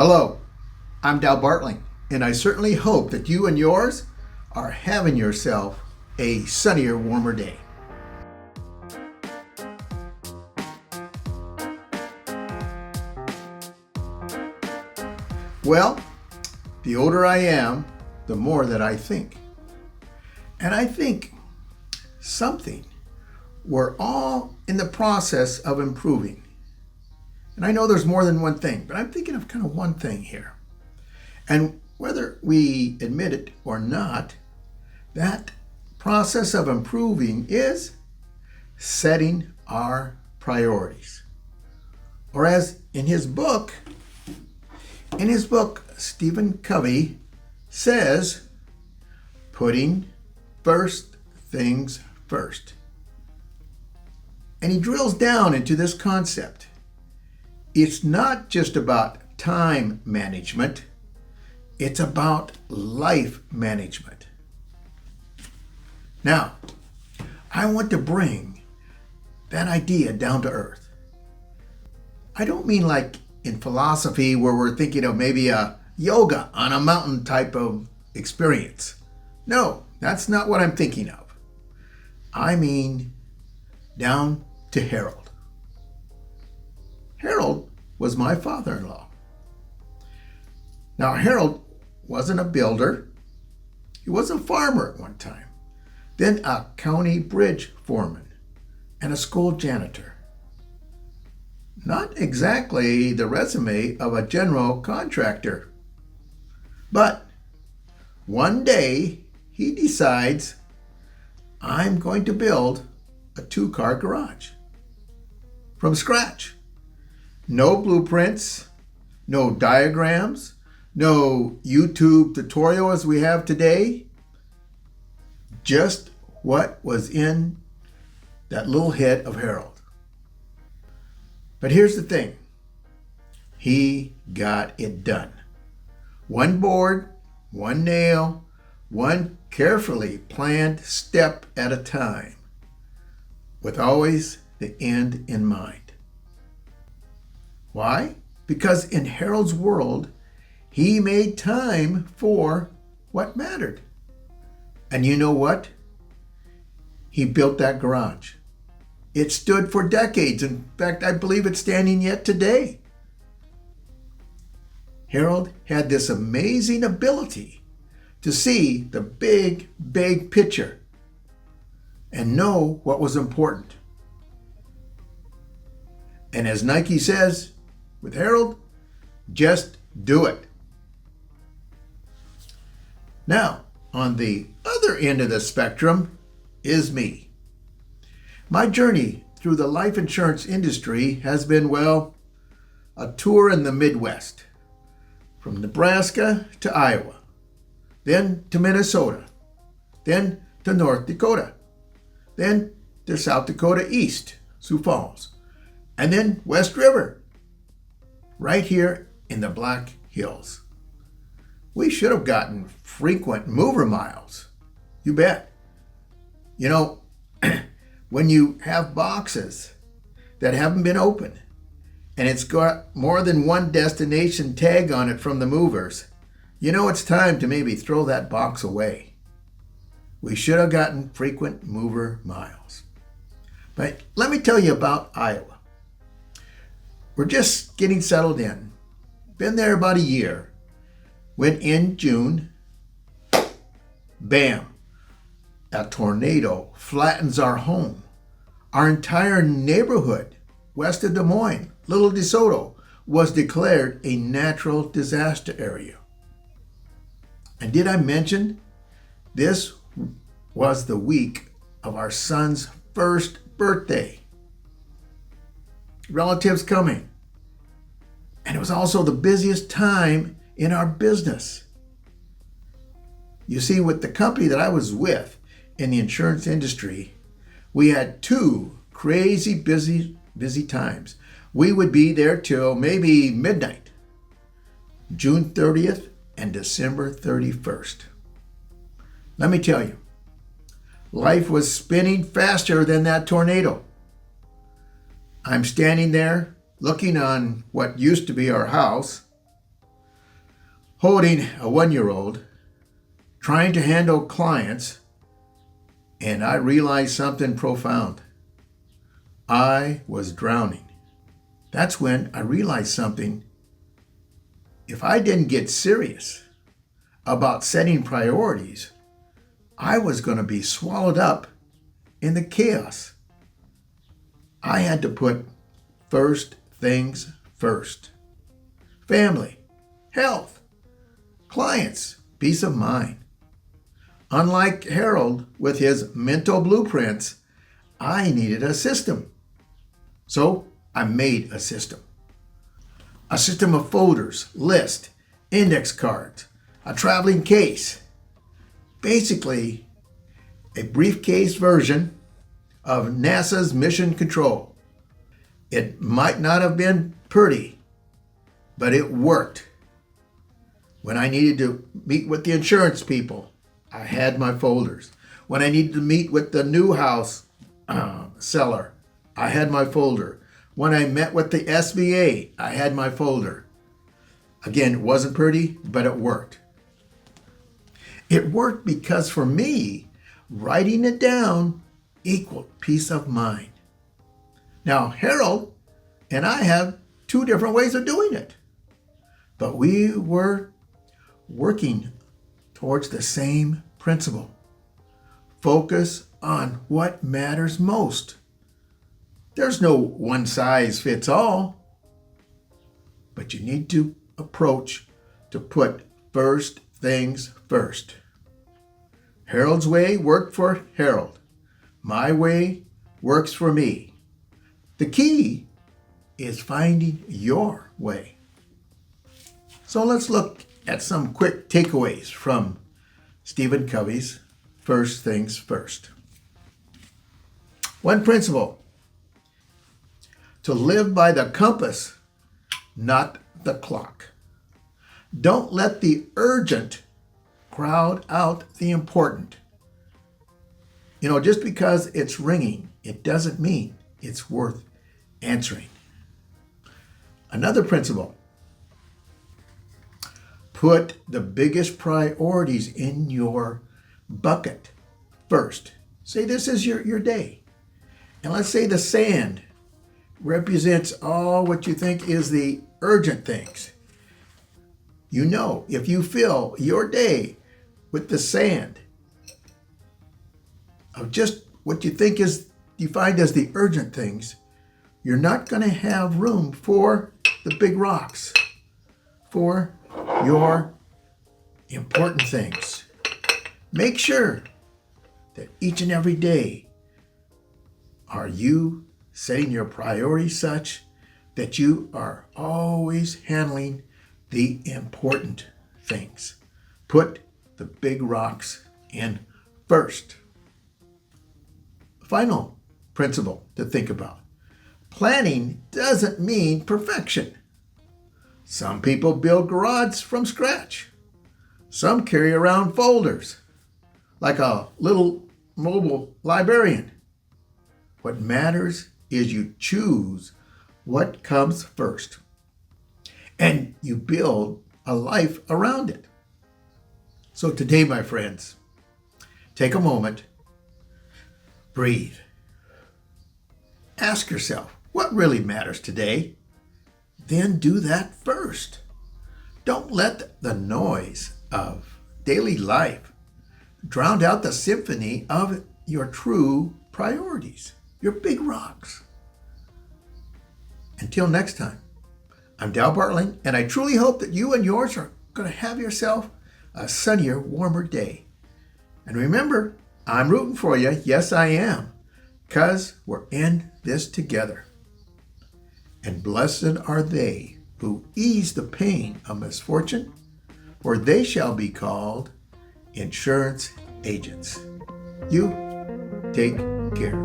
Hello, I'm Bartling, and I certainly hope that you and yours are having yourself a sunnier, warmer day. Well, the older I am, the more that I think. And I think something we're all in the process of improving. And I know there's more than one thing, but I'm thinking of kind of one thing here. And whether we admit it or not, that process of improving is setting our priorities. Or as in his book, Stephen Covey says, putting first things first. And he drills down into this concept. It's not just about time management, it's about life management. Now, I want to bring that idea down to earth. I don't mean like in philosophy where we're thinking of maybe a yoga on a mountain type of experience. No, that's not what I'm thinking of. I mean down to Harold. Harold was my father-in-law. Now, Harold wasn't a builder. He was a farmer at one time, then a county bridge foreman and a school janitor. Not exactly the resume of a general contractor. But one day he decides, I'm going to build a 2-car garage from scratch. No blueprints, no diagrams, no YouTube tutorial as we have today. Just what was in that little head of Harold. But here's the thing. He got it done. One board, one nail, one carefully planned step at a time, with always the end in mind. Why? Because in Harold's world, he made time for what mattered. And you know what? He built that garage. It stood for decades. In fact, I believe it's standing yet today. Harold had this amazing ability to see the big picture and know what was important. And as Nike says, with Harold, just do it. Now, on the other end of the spectrum is me. My journey through the life insurance industry has been, well, a tour in the Midwest, from Nebraska to Iowa, then to Minnesota, then to North Dakota, then to South Dakota East, Sioux Falls, and then West River, right here in the Black Hills. We should have gotten frequent mover miles. You bet. You know, when you have boxes that haven't been opened and it's got more than one destination tag on it from the movers, you know it's time to maybe throw that box away. We should have gotten frequent mover miles. But let me tell you about Iowa. We're just getting settled in. Been there about a year. When in June, bam, a tornado flattens our home. Our entire neighborhood west of Des Moines, Little DeSoto, was declared a natural disaster area. And did I mention this was the week of our son's first birthday? Relatives coming. And it was also the busiest time in our business. You see, with the company that I was with in the insurance industry, we had 2 crazy busy times. We would be there till maybe midnight, June 30th and December 31st. Let me tell you, life was spinning faster than that tornado. I'm standing there looking on what used to be our house, holding a 1-year-old, trying to handle clients, and I realized something profound. I was drowning. That's when I realized something. If I didn't get serious about setting priorities, I was going to be swallowed up in the chaos. I had to put first things first. Family, health, clients, peace of mind. Unlike Harold with his mental blueprints, I needed a system. So I made a system. A system of folders, lists, index cards, a traveling case. Basically, a briefcase version of NASA's mission control. It might not have been pretty, but it worked. When I needed to meet with the insurance people, I had my folders. When I needed to meet with the new house seller, I had my folder. When I met with the SBA, I had my folder. Again, it wasn't pretty, but it worked. It worked because for me, writing it down equaled peace of mind. Now, Harold and I have two different ways of doing it, but we were working towards the same principle. Focus on what matters most. There's no one size fits all, but you need to approach to put first things first. Harold's way worked for Harold. My way works for me. The key is finding your way. So let's look at some quick takeaways from Stephen Covey's First Things First. One principle: to live by the compass, not the clock. Don't let the urgent crowd out the important. Just because it's ringing, it doesn't mean it's worth answering. Another principle: put the biggest priorities in your bucket first. Say this is your day. And let's say the sand represents all what you think is the urgent things. If you fill your day with the sand of just what you think is defined as the urgent things, you're not going to have room for the big rocks, for your important things. Make sure that each and every day are you setting your priorities such that you are always handling the important things. Put the big rocks in first. Final principle to think about: planning doesn't mean perfection. Some people build garages from scratch. Some carry around folders like a little mobile librarian. What matters is you choose what comes first, and you build a life around it. So today, my friends, take a moment, breathe. Ask yourself, what really matters today? Then do that first. Don't let the noise of daily life drown out the symphony of your true priorities, your big rocks. Until next time, I'm Dal Bartling, and I truly hope that you and yours are going to have yourself a sunnier, warmer day. And remember, I'm rooting for you. Yes, I am, because we're in this together. And blessed are they who ease the pain of misfortune, for they shall be called insurance agents. You take care.